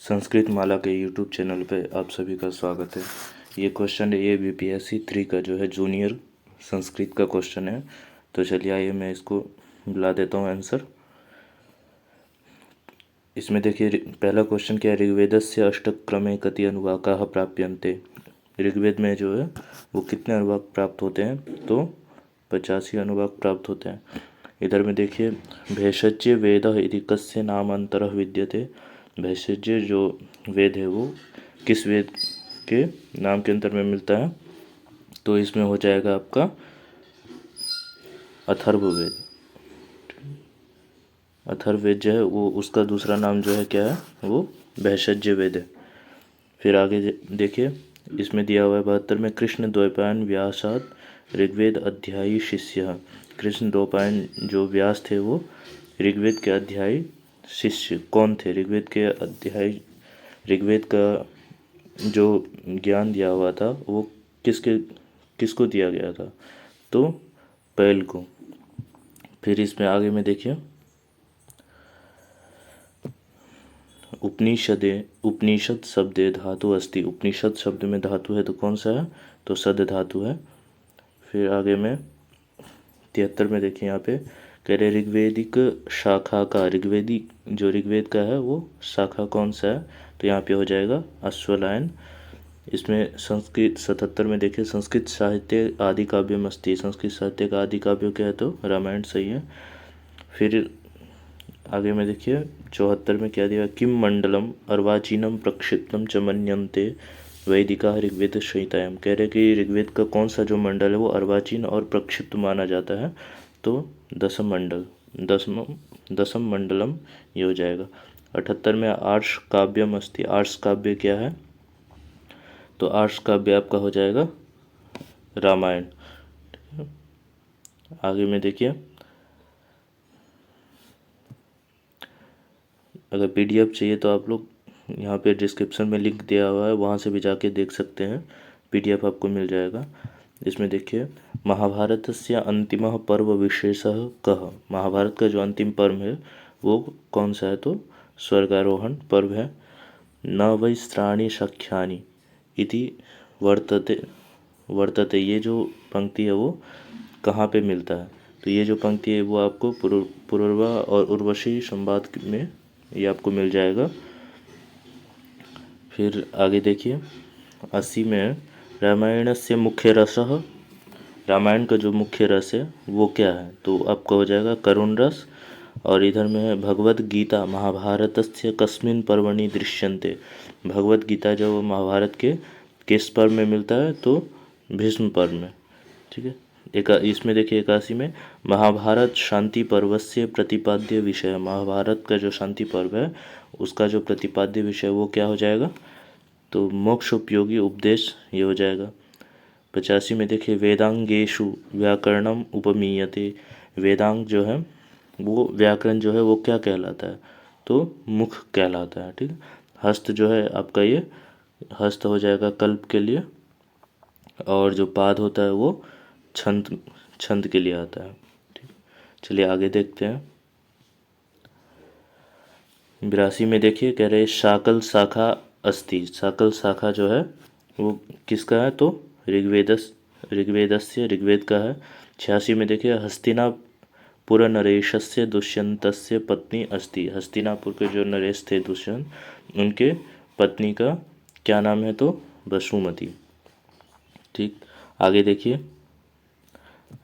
संस्कृत माला के YouTube channel पे आप सभी का स्वागत है। ये क्वेश्चन है, ये बीपीएससी 3 का जो है जूनियर संस्कृत का क्वेश्चन है। तो चलिए आइए मैं इसको बुला देता हूँ आंसर। इसमें देखिए पहला क्वेश्चन क्या है, ऋग्वेदस्य अष्टक्रमे कति अनुवाकाः प्राप्यन्ते। ऋग्वेद में जो है वो कितने अनुवाक प्राप्त होते हैं, तो 85 अनुवाक प्राप्त होते हैं। इधर में देखिए भेषज्य वेद इति कस्य नामांतरः विद्यते। भेषज्य जो वेद है वो किस वेद के नाम के अंतर में मिलता है, तो इसमें हो जाएगा आपका अथर्ववेद। अथर्ववेद जो है वो उसका दूसरा नाम जो है क्या है, वो भेषज्य वेद है। फिर आगे देखिए इसमें दिया हुआ है 72 में, कृष्ण द्वैपायन व्यासाद ऋग्वेद अध्यायी शिष्य। कृष्ण द्वैपायन जो व्यास थे वो ऋग्वेद के अध्यायी शिष्य कौन थे। ऋग्वेद के अध्यायी, ऋग्वेद का जो ज्ञान दिया हुआ था वो किसको दिया गया था, तो पैल को। फिर इसमें आगे में देखिए उपनिषद शब्दे धातु अस्ति। उपनिषद शब्द में धातु है तो कौन सा है, तो सद धातु है। फिर आगे में 73 में देखिए यहाँ पे कह रहे ऋग्वेदिक शाखा का, ऋग्वेदी जो ऋग्वेद का है वो शाखा कौन सा है, तो यहाँ पे हो जाएगा अश्वलायन। इसमें संस्कृत 77 में देखिए संस्कृत साहित्य आदि काव्यम अस्ति। संस्कृत साहित्य का आदि काव्य क्या है, तो रामायण सही है। फिर आगे में देखिए 74 में क्या दिया, किम मंडलम अर्वाचीनम प्रक्षिप्तम च मन्यन्ते वैदिका ऋग्वेद संहितायाम। कह रहे कि ऋग्वेद का कौन सा जो मंडल है वो अर्वाचीन और प्रक्षिप्त माना जाता है, तो दसम मंडलम ये हो जाएगा। 78 में आर्ष काव्यम अस्ति। आर्ष काव्य क्या है, तो आर्ष काव्य आपका हो जाएगा रामायण। आगे में देखिए अगर पीडीएफ चाहिए तो आप लोग यहाँ पे डिस्क्रिप्शन में लिंक दिया हुआ है, वहाँ से भी जाके देख सकते हैं, पीडीएफ आपको मिल जाएगा। इसमें देखिए महाभारतस्य अंतिमः पर्व विशेषः कः। महाभारत का जो अंतिम पर्व है वो कौन सा है, तो स्वर्गारोहण पर्व है। न वैस्त्राणि सख्यानि इति वर्तते ये जो पंक्ति है वो कहाँ पे मिलता है, तो ये जो पंक्ति है वो आपको पुरुरवा और उर्वशी संवाद में ये आपको मिल जाएगा। फिर आगे देखिए 80 में रामायण से मुख्य रसः। रामायण का जो मुख्य रस है वो क्या है, तो आपका हो जाएगा करुण रस। और इधर में है भगवद गीता महाभारतस्य कस्मिन् पर्वणि दृश्यन्ते। भगवद गीता जो महाभारत के किस पर्व में मिलता है, तो भीष्म पर्व में। ठीक है। इसमें देखिए 81 में महाभारत शांति पर्व से प्रतिपाद्य विषय। महाभारत का जो शांति पर्व है उसका जो प्रतिपाद्य विषय वो क्या हो जाएगा, तो मोक्ष उपयोगी उपदेश ये हो जाएगा। 85 में देखिए वेदांगेशु व्याकरणम उपमीयते। वेदांग जो है वो व्याकरण जो है वो क्या कहलाता है, तो मुख कहलाता है। ठीक है। हस्त जो है आपका ये हस्त हो जाएगा कल्प के लिए, और जो पाद होता है वो छंद के लिए आता है। ठीक। चलिए आगे देखते हैं 82 में देखिए कह रहे शाकल शाखा अस्ति। शाकल शाखा जो है वो किसका है, तो ऋग्वेद का है। 86 में देखिए हस्तिनापुर नरेशस्य दुष्यंतस्य पत्नी अस्ति। हस्तिनापुर के जो नरेश थे दुष्यंत, उनके पत्नी का क्या नाम है, तो वसुमती। ठीक। आगे देखिए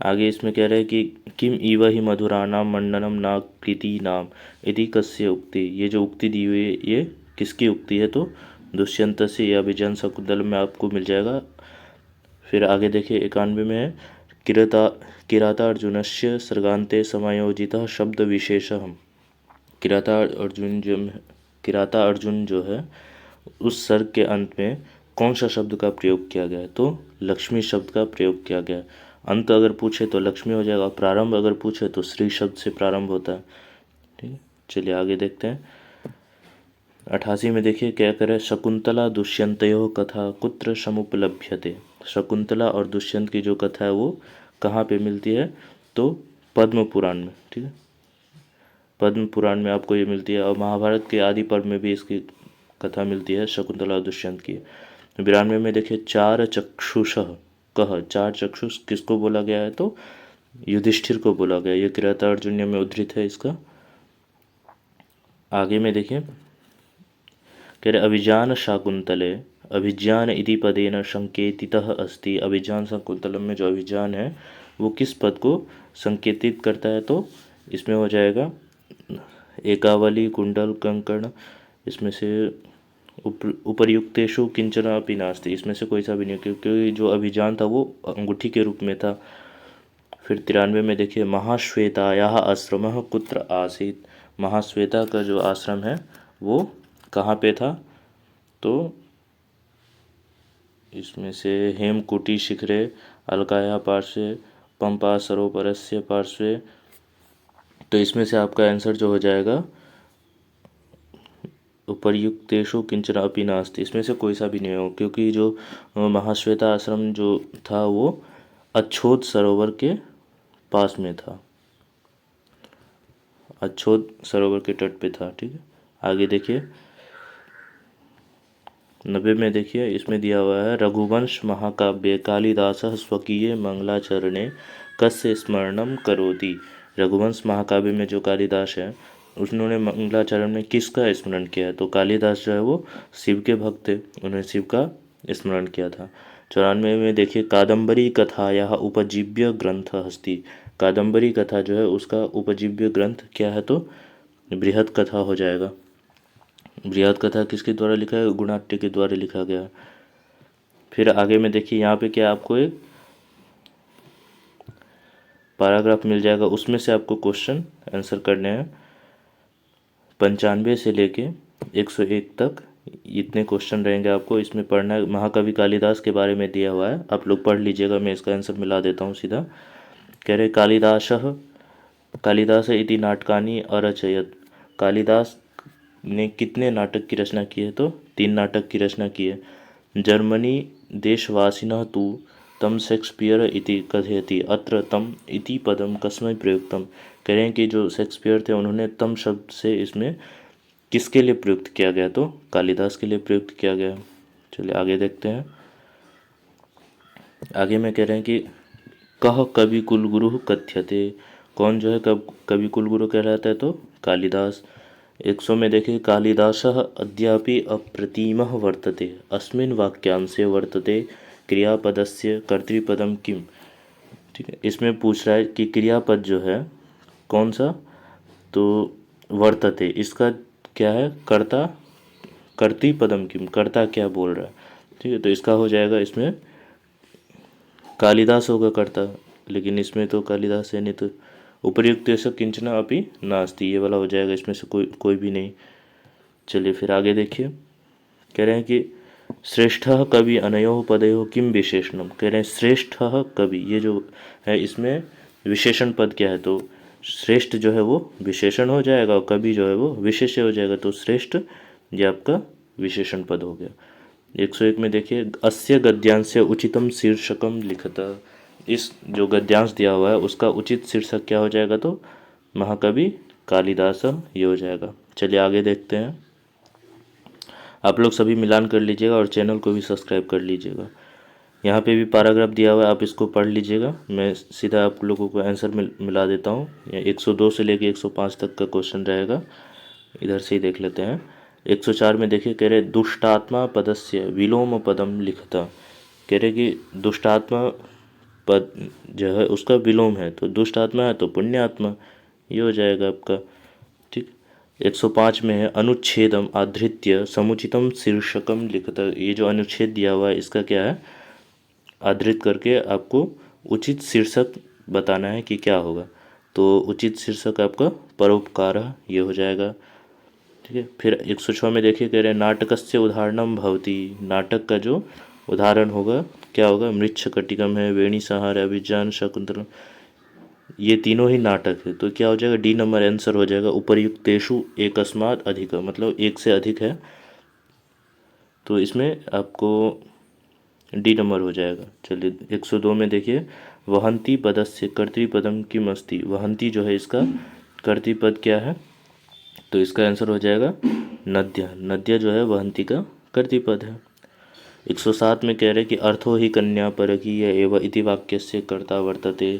आगे इसमें कह रहे हैं कि किम इव ही मधुराणाम मंडनम ना कृति नाम यदि कस्य उक्ति। ये जो उक्ति दी हुई है ये किसकी उक्ति है, तो दुष्यंत से, या विजन शकुंतल में आपको मिल जाएगा। फिर आगे देखिए 91 में है किरातार्जुनस्य सर्गान्ते समायोजितः शब्द विशेषः। किराता अर्जुन जो है उस सर्ग के अंत में कौन सा शब्द का प्रयोग किया गया है, तो लक्ष्मी शब्द का प्रयोग किया गया है। अंत अगर पूछे तो लक्ष्मी हो जाएगा, प्रारंभ अगर पूछे तो श्री शब्द से प्रारंभ होता है। ठीक है। चलिए आगे देखते हैं 88 में देखिए क्या करे, शकुंतला दुष्यंतयोः कथा कुत्र समुपलभ्यते। शकुंतला और दुष्यंत की जो कथा है वो कहाँ पे मिलती है, तो पद्म पुराण में। ठीक है। पद्म पुराण में आपको ये मिलती है, और महाभारत के आदि पर्व में भी इसकी कथा मिलती है शकुंतला और दुष्यंत की। 92 में देखिए चार चक्षुषः कह, चार चक्षुष किसको बोला गया है तो युधिष्ठिर को बोला गया। ये किराता अर्जुन्य में उद्धृत है इसका। आगे में देखिए कह रहे अभिजान शाकुंतले अभिज्ञान इति पदेन संकेतितः अस्ति। अभिज्ञान शाकुंतलम में जो अभिज्ञान है वो किस पद को संकेतित करता है तो इसमें हो जाएगा एकावली कुंडल कंकण, इसमें से उपर्युक्तेषु किंचन अपि नास्ति, इसमें से कोई सा भी नहीं, क्योंकि जो अभिजान था वो अंगूठी के रूप में था। फिर 93 में देखिए महाश्वेतायाः आश्रमः कुत्र आसीत्। महाश्वेता का जो आश्रम है वो कहाँ पे था तो इसमें से हेमकूटी शिखरे अलकाया पार्श्वे पंपा सरोवरस्य पार्श्वे, तो इसमें से आपका आंसर जो हो जाएगा उपर्युक्तेषु किंचन अपि नास्ति, इसमें से कोई सा भी नहीं हो, क्योंकि जो महाश्वेता आश्रम जो था वो अच्छोत सरोवर के पास में था, अच्छोत सरोवर के तट पे था। ठीक है, आगे देखिए 90 में देखिए इसमें दिया हुआ है रघुवंश महाकाव्य कालिदासः स्वकीय मंगलाचरणे कस्य स्मरणम करोति। रघुवंश महाकाव्य में जो कालिदास है उन्होंने मंगलाचरण में किसका स्मरण किया है तो कालिदास जो है वो शिव के भक्त थे, उन्होंने शिव का स्मरण किया था। 94 में देखिए कादम्बरी कथायाः उपजीव्य ग्रंथ अस्ति। कादम्बरी कथा जो है उसका उपजीव्य ग्रंथ क्या है तो बृहद कथा हो जाएगा। बृहद कथा किसके द्वारा लिखा है गुणाट्य के द्वारा लिखा गया। फिर आगे में देखिए यहाँ पे क्या आपको एक पैराग्राफ मिल जाएगा, उसमें से आपको क्वेश्चन आंसर करने हैं। 95 से लेके 101 तक इतने क्वेश्चन रहेंगे आपको, इसमें पढ़ना है। महाकवि कालिदास के बारे में दिया हुआ है, आप लोग पढ़ लीजिएगा, मैं इसका आंसर मिला देता हूँ सीधा। कह रहे कालिदास इति नाटकानि अरचयत। कालिदास ने कितने नाटक की रचना की है तो 3 नाटक की रचना की है। जर्मनी देशवासिनः तु तम शेक्सपियर इति कथयति अत्र तम इति पदम कस्मै प्रयुक्तम। कह रहे हैं कि जो शेक्सपियर थे उन्होंने तम शब्द से इसमें किसके लिए प्रयुक्त किया गया तो कालिदास के लिए प्रयुक्त किया गया। चलिए आगे देखते हैं। आगे में कह रहे हैं कि कह कवि कुलगुरु कथ्यते। कौन जो है कवि कुलगुरु कहलाता है तो कालिदास। 100 में देखिए कालिदासः अद्यापि अप्रतिमः वर्तते अस्मिन् वाक्यांशे वर्तते क्रियापदस्य कर्तृपदम किम। ठीक है, इसमें पूछ रहा है कि क्रियापद जो है कौन सा तो वर्तते, इसका क्या है कर्ता, कर्तृपदम किम, कर्ता क्या बोल रहा है। ठीक है, तो इसका हो जाएगा इसमें कालिदास होगा कर्ता, लेकिन इसमें तो कालिदास है नहीं, तो उपर्युक्त किंचना अपि नास्ति, ये वाला हो जाएगा, इसमें से कोई भी नहीं। चलिए फिर आगे देखिए, कह रहे हैं कि श्रेष्ठ कवि अनयो पदयो किम विशेषणम। कह रहे हैं श्रेष्ठ कवि, ये जो है इसमें विशेषण पद क्या है तो श्रेष्ठ जो है वो विशेषण हो जाएगा और कवि जो है वो विशेष्य हो जाएगा, तो श्रेष्ठ ये आपका विशेषण पद हो गया। 101 में देखिए अस्य गद्यांश उचितम शीर्षकम लिखता। इस जो गद्यांश दिया हुआ है उसका उचित शीर्षक क्या हो जाएगा तो महाकवि कालिदास ये हो जाएगा। चलिए आगे देखते हैं। आप लोग सभी मिलान कर लीजिएगा और चैनल को भी सब्सक्राइब कर लीजिएगा। यहाँ पे भी पैराग्राफ दिया हुआ है, आप इसको पढ़ लीजिएगा, मैं सीधा आप लोगों को आंसर मिला देता हूँ। 102 से लेके 105 तक का क्वेश्चन रहेगा, इधर से ही देख लेते हैं। 104 में देखिए कह रहे दुष्टात्मा पदस्य विलोम पदम लिखता। कह रहे कि दुष्टात्मा पद जो है उसका विलोम है, तो दुष्ट आत्मा है तो पुण्य आत्मा, ये हो जाएगा आपका। ठीक, 105 में है अनुच्छेदम आधृत्य समुचितम शीर्षकम लिखता। ये जो अनुच्छेद दिया हुआ है इसका क्या है, आधृत करके आपको उचित शीर्षक बताना है कि क्या होगा, तो उचित शीर्षक आपका परोपकार ये हो जाएगा। ठीक है, फिर 106 में देखिए कह रहे हैं नाटकस्य उदाहरणम भवति। नाटक का जो उदाहरण होगा क्या होगा, मृच्छकटिकम है, वेणी संहार, अभिज्ञान शकुंतलम, ये तीनों ही नाटक है, तो क्या हो जाएगा डी नंबर आंसर हो जाएगा। उपर्युक्तेषु एकस्मात् अधिक, मतलब एक से अधिक है, तो इसमें आपको डी नंबर हो जाएगा। चलिए 102 में देखिए वहंती पदस्य कर्तृपदम किम अस्ति। वहंती जो है इसका कर्तृपद क्या है तो इसका आंसर हो जाएगा नद्य, नद्य जो है वहंती का कर्तृपद है। 107 में कह रहे कि अर्थो ही कन्या परकीय एवं इति वाक्य से कर्ता वर्तते।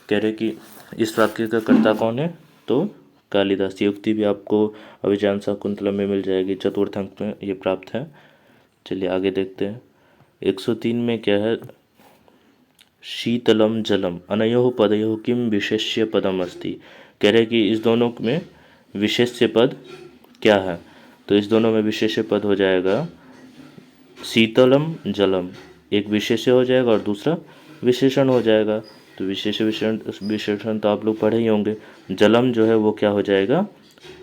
कह रहे कि इस वाक्य का कर्ता कौन है, तो कालिदास। युक्ति भी आपको अभिज्ञान शाकुंतलम में मिल जाएगी, चतुर्थ अंक में ये प्राप्त है। चलिए आगे देखते हैं। 103 में क्या है, शीतलम जलम अनयोः पदयोः किम विशेष्य पदम अस्ति। कह रहे कि इस दोनों में विशेष्य पद क्या है, तो इस दोनों में विशेष्य पद हो जाएगा शीतलम जलम, एक विशेष्य हो जाएगा और दूसरा विशेषण हो जाएगा। तो विशेष विशेषण तो आप लोग पढ़े ही होंगे। जलम जो है वो क्या हो जाएगा,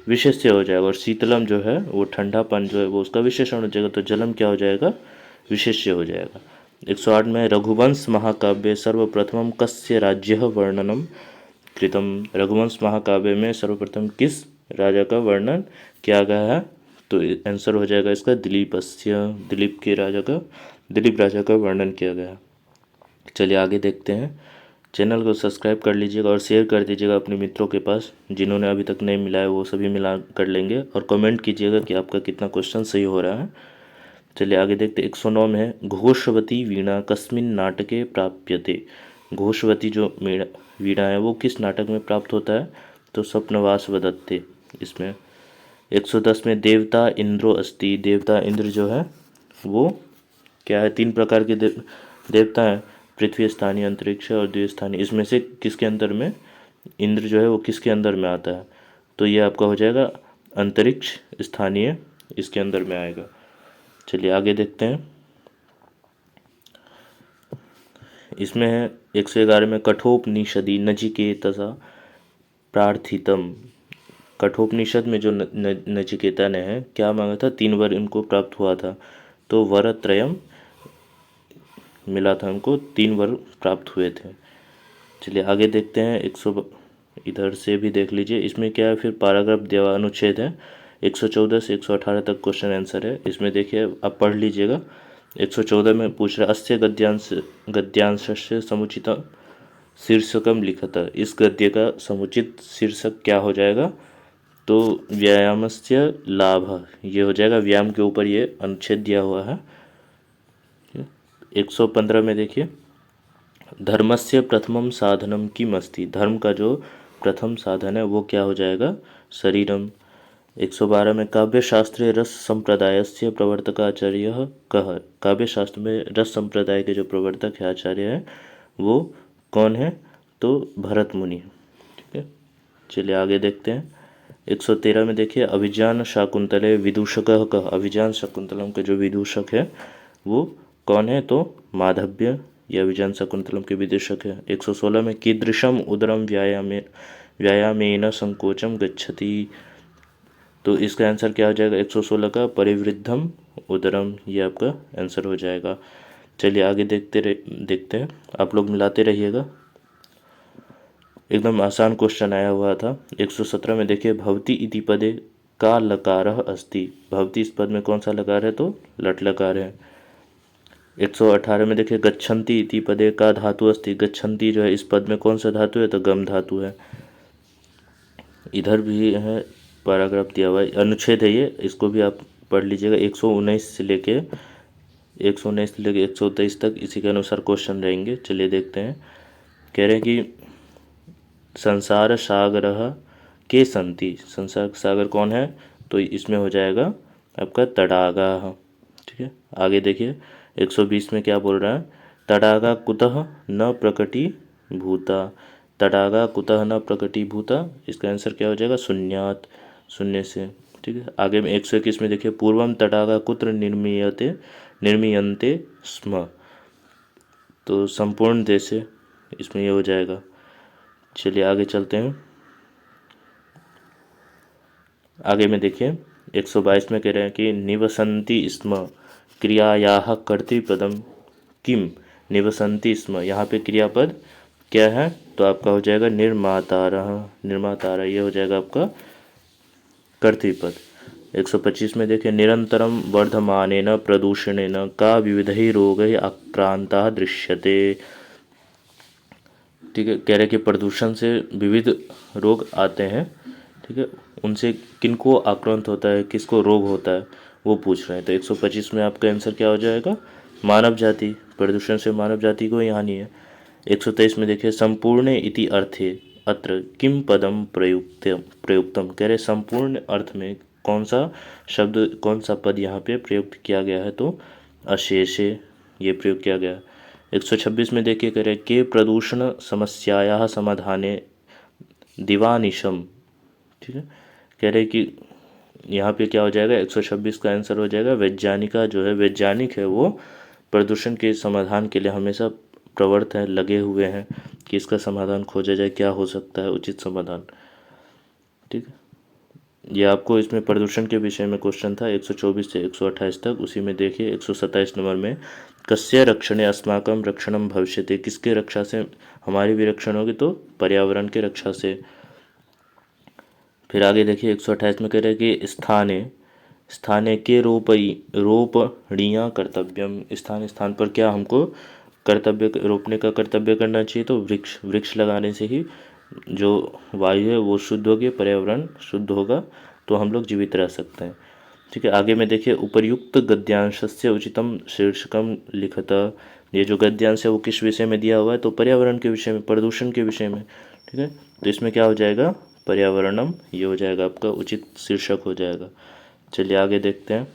विशेष्य हो जाएगा, और शीतलम जो है वो ठंडापन जो है वो उसका विशेषण हो जाएगा। तो जलम क्या हो जाएगा, विशेष्य हो जाएगा। 108 में रघुवंश महाकाव्य सर्वप्रथम कस्य राज्य वर्णनम कृतम। रघुवंश महाकाव्य में सर्वप्रथम किस राजा का वर्णन किया गया है, तो आंसर हो जाएगा इसका दिलीपस्य, दिलीप राजा का वर्णन किया गया। चलिए आगे देखते हैं। चैनल को सब्सक्राइब कर लीजिएगा और शेयर कर दीजिएगा अपने मित्रों के पास, जिन्होंने अभी तक नहीं मिला है वो सभी मिला कर लेंगे, और कमेंट कीजिएगा कि आपका कितना क्वेश्चन सही हो रहा है। चलिए आगे देखते। 109 में है घोषवती वीणा कस्मिन् नाटके प्राप्यते। घोषवती जो वीणा है वो किस नाटक में प्राप्त होता है, तो स्वप्नवास वदत्ते इसमें। 110 में देवता इंद्रो अस्ति। देवता इंद्र जो है वो क्या है, 3 प्रकार के देवता हैं, पृथ्वी स्थानीय, अंतरिक्ष और द्वितीय स्थानीय। इसमें से किसके अंदर में इंद्र जो है वो किसके अंदर में आता है, तो ये आपका हो जाएगा अंतरिक्ष स्थानीय, इसके अंदर में आएगा। चलिए आगे देखते हैं। इसमें है 111 में कठोपनिषदि नचिकेतसा प्रार्थितम। कठोपनिषद में जो नचिकेता ने है क्या मांगा था, 3 वर इनको प्राप्त हुआ था, तो वरत्रयम मिला था उनको, 3 वर प्राप्त हुए थे। चलिए आगे देखते हैं। 100 इधर से भी देख लीजिए, इसमें क्या है फिर पैराग्राफ दिया अनुच्छेद है। 114 से 118 तक क्वेश्चन आंसर है। इसमें देखिए आप पढ़ लीजिएगा। 114 में पूछ रहा अस्य गद्यांशस्य समुचित शीर्षकम लिखत। इस गद्य का समुचित शीर्षक क्या हो जाएगा, तो व्यायामस्य लाभ, ये हो जाएगा। व्यायाम के ऊपर ये अनुच्छेद दिया हुआ है। 115 में देखिए धर्मस्य प्रथमम साधनम किम अस्ति। धर्म का जो प्रथम साधन है वो क्या हो जाएगा, शरीरम। 112 में काव्य शास्त्रे रस संप्रदायस्य प्रवर्तकाचार्य कह। काव्य शास्त्र में रस संप्रदाय के जो प्रवर्तक है आचार्य है वो कौन है, तो भरत मुनि। ठीक है, चलिए आगे देखते हैं। 113 में देखिए अभिज्ञान शाकुंतले विदूषक कह। अभिज्ञान शाकुंतलम के जो विदूषक है वो कौन है, तो माधव्य, यह अभिज्ञान शाकुंतलम के विदूषक है। 116 में कीदृशम उदरम व्यायामेन संकोचम गच्छति। तो इसका आंसर क्या हो जाएगा 116 का, परिवृद्धम उदरम, ये आपका आंसर हो जाएगा। चलिए आगे देखते हैं, आप लोग मिलाते रहिएगा। एकदम आसान क्वेश्चन आया हुआ था। 117 में देखिए भवती इति पदे का लकारः अस्ति। भवती इस पद में कौन सा लकार है, तो लट लकार है। 118 में देखिए गच्छन्ति इति पदे का धातु अस्ति। गच्छन्ति जो है इस पद में कौन सा धातु है, तो गम धातु है। इधर भी है पैराग्राफ दिया हुआ है, अनुच्छेद है ये, इसको भी आप पढ़ लीजिएगा। 119 से लेके 123 तक इसी के अनुसार क्वेश्चन रहेंगे। चलिए देखते हैं। कह रहे हैं कि संसार सागर के संति। संसार सागर कौन है, तो इसमें हो जाएगा आपका तडागा। ठीक है, आगे देखिए 120 में क्या बोल रहा है, तडागा कुतः न प्रकटीभूता। तडागा कुतः न प्रकटीभूता, इसका आंसर क्या हो जाएगा, शून्यात, शून्य से। ठीक है, आगे में 121 में देखिए पूर्वम तडागा कुत्र निर्मीयन्ते स्म। तो संपूर्ण देशे, इसमें ये हो जाएगा। चलिए आगे चलते हैं। आगे में देखिए 122 में कह रहे हैं कि निवसन्ति स्म क्रियायाः कर्तृपदम किम। निवसन्ति स्म, यहाँ पे क्रियापद क्या है, तो आपका हो जाएगा निर्मातारः। निर्मातारः, ये हो जाएगा आपका कर्तृपद। 125 में देखिए निरंतरम वर्धमानेन प्रदूषणेन का विविधैः रोगैः आक्रांता दृश्यते। ठीक है, कह रहे कि प्रदूषण से विविध रोग आते हैं। ठीक है, उनसे किनको आक्रांत होता है, किसको रोग होता है, वो पूछ रहे हैं। तो 125 में आपका आंसर क्या हो जाएगा, मानव जाति, प्रदूषण से मानव जाति को ही हानि है। 123 में देखिए, संपूर्ण इति अर्थे अत्र किम पदम प्रयुक्तम, कह रहे संपूर्ण अर्थ में कौन सा शब्द, कौन सा पद यहाँ पे प्रयुक्त किया गया है, तो अशेषे ये प्रयोग किया गया है। 126 में देखिए, कह रहे के प्रदूषण समस्याया समाधाने दिवानिशम, ठीक है। कह रहे कि यहाँ पे क्या हो जाएगा, 126 का आंसर हो जाएगा वैज्ञानिका, जो है वैज्ञानिक है वो प्रदूषण के समाधान के लिए हमेशा प्रवृत्त है, लगे हुए हैं कि इसका समाधान खोजा जाए, क्या हो सकता है उचित समाधान, ठीक है। ये आपको इसमें प्रदूषण के विषय में क्वेश्चन था 124 से 128 तक। उसी में देखिए 127 नंबर में, कस्य रक्षणे अस्माकं रक्षणं भविष्यति, किसके रक्षा से हमारी भी रक्षण होगी, तो पर्यावरण के रक्षा से। फिर आगे देखिए 128 में कह रहे हैं कि स्थाने स्थाने के रोपणीय कर्तव्यम, स्थान स्थान पर क्या हमको कर्तव्य, रोपने का कर्तव्य करना चाहिए, तो वृक्ष, वृक्ष लगाने से ही जो वायु है वो शुद्ध होगी, पर्यावरण शुद्ध होगा, तो हम लोग जीवित रह सकते हैं, ठीक है। आगे में देखिए, उपर्युक्त गद्यांशस्य उचितम शीर्षकम लिखत, ये जो गद्यांश है वो किस विषय में दिया हुआ है, तो पर्यावरण के विषय में, प्रदूषण के विषय में, ठीक है। तो इसमें क्या हो जाएगा, पर्यावरणम, ये हो जाएगा आपका उचित शीर्षक हो जाएगा। चलिए आगे देखते हैं।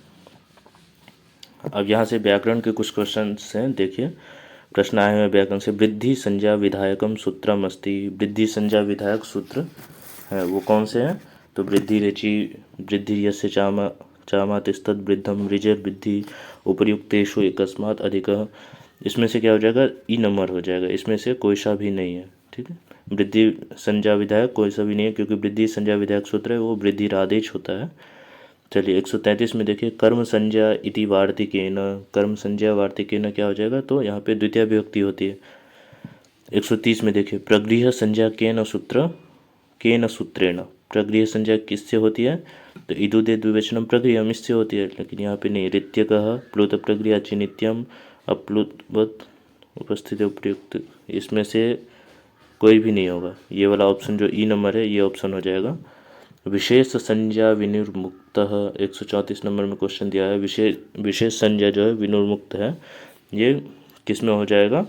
अब यहाँ से व्याकरण के कुछ क्वेश्चन हैं, देखिए प्रश्न आए हुए व्याकरण से। वृद्धि संज्ञा विधायकम सूत्रम अस्ति, वृद्धि संज्ञा विधायक सूत्र है वो कौन से हैं, तो वृद्धि रेचि, वृद्धि यस्य चामा चामा तिस्तद वृद्धम रिजर वृद्धि उपर्युक्तेषु एकस्मात् अधिकः, इसमें से क्या हो जाएगा, ई नंबर हो जाएगा, इसमें से कोई सा भी नहीं है, ठीक है। वृद्धि संज्ञा विधायक कोई सा भी नहीं है, क्योंकि वृद्धि संज्ञा विधायक सूत्र है वो वृद्धि आदेश होता है। चलिए 133 में देखिए, कर्म संज्ञा इति वार्तिकेन, कर्म संज्ञा वार्तिकेन क्या हो जाएगा, तो यहाँ पे द्वितीय विभक्ति होती है। 130 में देखिए, प्रगृह संज्ञा केन सूत्रेण, प्रगृह संज्ञा किससे होती है, तो इदुदे द्विवचनम प्रगृहम, इससे होती है, लेकिन यहाँ पे नहीं, ऋत्यकः प्लुत प्रगृह चिनित्यम अप्लुतवत उपस्थित उपयुक्त, इसमें से कोई भी नहीं होगा, ये वाला ऑप्शन जो ई नंबर है ये ऑप्शन हो जाएगा। विशेष संज्ञा विनिर्मुक्त, 134 नंबर में क्वेश्चन दिया है, विशेष संज्ञा जो है विनिर्मुक्त है, ये किस में हो जाएगा,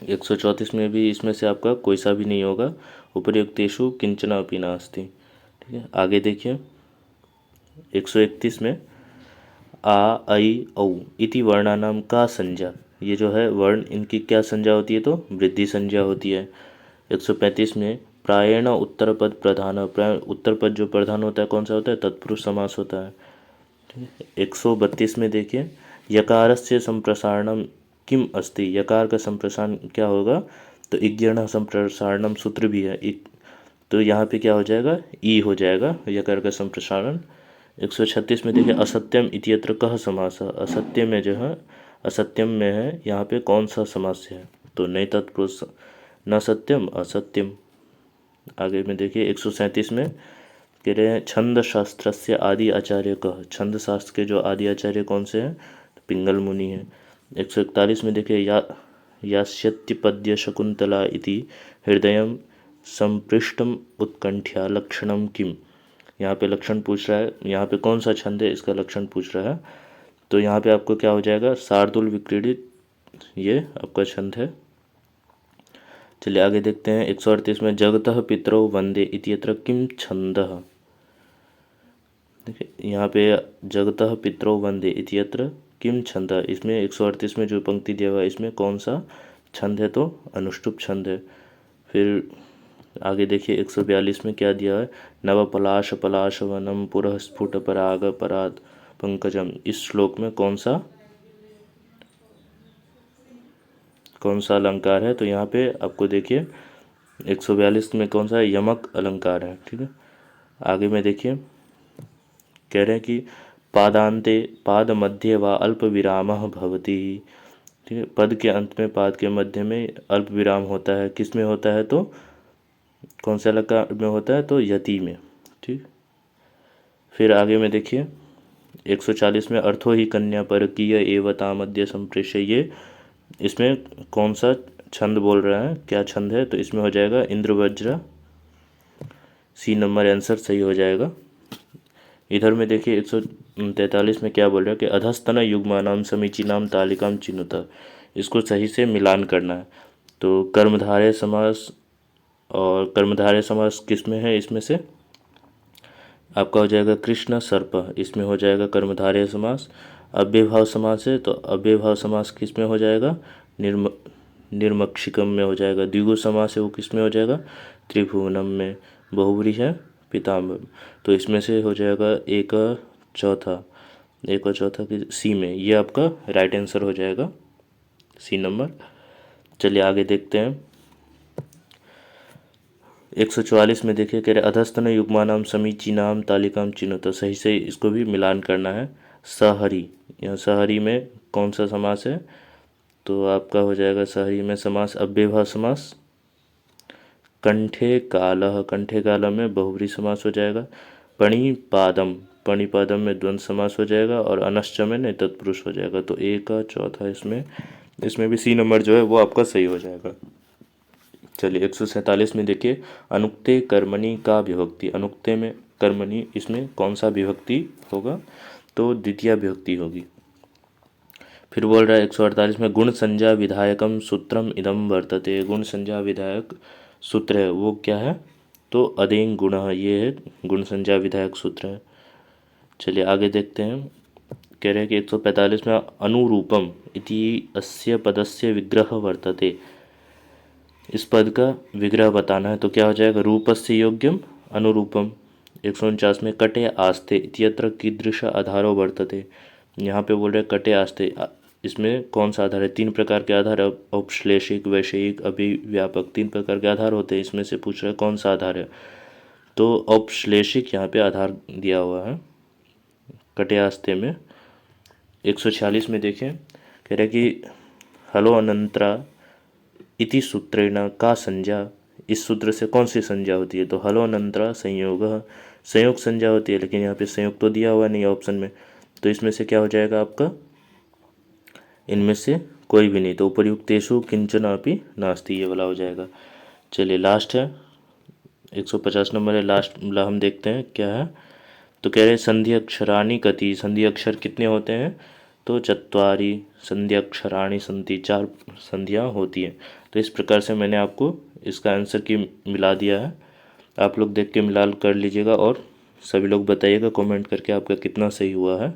134 में भी इसमें से आपका कोई सा भी नहीं होगा, उपर्युक्तेषु किंचन अपि नास्ति, ठीक है। आगे देखिए 131 में, आ ऐ औ इति वर्णानाम का संज्ञा, ये जो है वर्ण, इनकी क्या संज्ञा होती है, तो वृद्धि संज्ञा होती है। 135 में, प्रायेण उत्तर पद प्रधान, प्राय उत्तर पद जो प्रधान होता है कौन सा होता है, तत्पुरुष समास होता है, ठीक है। 132 में देखिए, यकारस्य संप्रसारणम किम अस्ति, यकार का संप्रसारण क्या होगा, तो इज्ञण संप्रसारणम सूत्र भी है, तो यहाँ पे क्या हो जाएगा, ई हो जाएगा यकार का संप्रसारण। 136 में देखिए, असत्यम इत्यत्र कह समास, असत्य में जो है, असत्यम में है यहाँ पे कौन सा समास है, तो नहीं तत्पुरुष, न सत्यम असत्यम। आगे में देखिए 137 में कह रहे हैं, छंद शास्त्र से आदि आचार्य कह, छंद शास्त्र के जो आदि आचार्य कौन से हैं, तो पिंगल मुनि हैं। 141 में देखिए, यास्यत्यपद्य शकुंतला इति हृदय संपृष्टम उत्कंठ्या लक्षणम किम, यहाँ पे लक्षण पूछ रहा है, यहाँ पे कौन सा छंद है इसका लक्षण पूछ रहा है, तो यहाँ पे आपको क्या हो जाएगा, शार्दुल विक्रीडित, ये आपका छंद है। चलिए आगे देखते हैं 138 में, जगतः पितरौ वंदे इत्यत्र किम छंदः, देखिए यहाँ पे जगतः पितरौ वंदे इत्यत्र किम छंदः, इसमें 138 में जो पंक्ति दिया हुआ है इसमें कौन सा छंद है, तो अनुष्टुप छंद है। फिर आगे देखिए 142 में क्या दिया है, नव पलाश पलाश वनम पुरः स्फुट पराग पराद पंकजम, इस श्लोक में कौन सा अलंकार है, तो यहाँ पे आपको देखिए 142 में कौन सा यमक अलंकार है, ठीक है। आगे में देखिए कह रहे हैं कि पादांते पाद मध्य व अल्प विराम भवति, ठीक है, पद के अंत में, पाद के मध्य में अल्प विराम होता है, किस में होता है, तो कौन से अलंकार में होता है, तो यति में, ठीक। फिर आगे में देखिए 140 में, अर्थो ही कन्या पर किय एवता मध्य संप्रेषय, इसमें कौन सा छंद बोल रहा है, क्या छंद है, तो इसमें हो जाएगा इंद्रवज्र, सी नंबर आंसर सही हो जाएगा। इधर में देखिए 143 में क्या बोल रहा है कि अधस्तन युग्मानाम समीचीनाम तालिकाम चिनुत, इसको सही से मिलान करना है। तो कर्मधारय समास, और कर्मधारय समास किस में है, इसमें से आपका हो जाएगा कृष्ण सर्प, इसमें हो जाएगा कर्मधारय समास। अव्ययभाव समास है तो अव्ययभाव समास किस में हो जाएगा, निर्मक्षिकम में हो जाएगा। द्विगु समास है वो किस में हो जाएगा, त्रिभुवनम में। बहुब्री है पीताम्बर, तो इसमें से हो जाएगा एक चौथा, एक और चौथा की सी में, ये आपका राइट आंसर हो जाएगा सी नंबर। चलिए आगे देखते हैं। 144 में देखिए कह रहे अधस्तन युग्मानाम समीचीनाम तालिकाम चिन्हत, सही से इसको भी मिलान करना है। सहरी, यहाँ सहरी में कौन सा समास है, तो आपका हो जाएगा सहरी में समास अव्ययभाव समास। कंठे कालः, कंठे काल में बहुब्री समास हो जाएगा। पणिपादम, पणिपादम में द्वंद्व समास हो जाएगा। और अनश्च में नहीं तत्पुरुष हो जाएगा। तो एक का चौथा इसमें भी सी नंबर जो है वो आपका सही हो जाएगा। चलिए 147 में देखिए अनुक्ते कर्मणि का विभक्ति, अनुक्ते में कर्मणि इसमें कौन सा विभक्ति होगा, तो द्वितीय विभक्ति होगी। फिर बोल रहा है 148 में गुण संज्ञा विधायकम सूत्रम इदम वर्तते, गुण संज्ञा विधायक सूत्र है वो क्या है, तो अदेंग गुण, ये है गुण संज्ञा विधायक सूत्र है। चलिए आगे देखते हैं। कह रहे हैं कि 145 में अनुरूपम इति अस्य पदस्य विग्रह वर्तते, इस पद का विग्रह बताना है, तो क्या हो जाएगा, रूपस्य योग्यम अनुरूपम। 149 में कटे आस्ते इत्यत्र कीदृश आधारो वर्तते, यहाँ पे बोल रहे कटे आस्ते, इसमें कौन सा आधार है, तीन प्रकार के आधार, औपश्लेषिक वैषयिक अभिव्यापक, तीन प्रकार के आधार होते हैं, इसमें से पूछ रहे कौन सा आधार है, तो औपश्लेषिक यहाँ पे आधार दिया हुआ है कटे आस्ते में। 146 में देखें कह रहे कि हलो अनंतरा इति सूत्रेण का संज्ञा, इस सूत्र से कौन सी संज्ञा होती है, तो हलो अनंतरा संयोग, संयोग संज्ञा होती है, लेकिन यहाँ पे संयोग तो दिया हुआ नहीं है ऑप्शन में, तो इसमें से क्या हो जाएगा आपका, इनमें से कोई भी नहीं, तो उपयुक्तेषु किंचन अपि नास्ति, ये वाला हो जाएगा। चलिए लास्ट है 150 नंबर है, लास्ट वाला हम देखते हैं क्या है। तो कह रहे संधि अक्षराणि कति, संधि अक्षर कितने होते हैं, तो चत्वारि संधि अक्षराणि संति, चार संधियाँ होती हैं। तो इस प्रकार से मैंने आपको इसका आंसर की मिला दिया है, आप लोग देख के मिलान कर लीजिएगा और सभी लोग बताइएगा कमेंट करके आपका कितना सही हुआ है।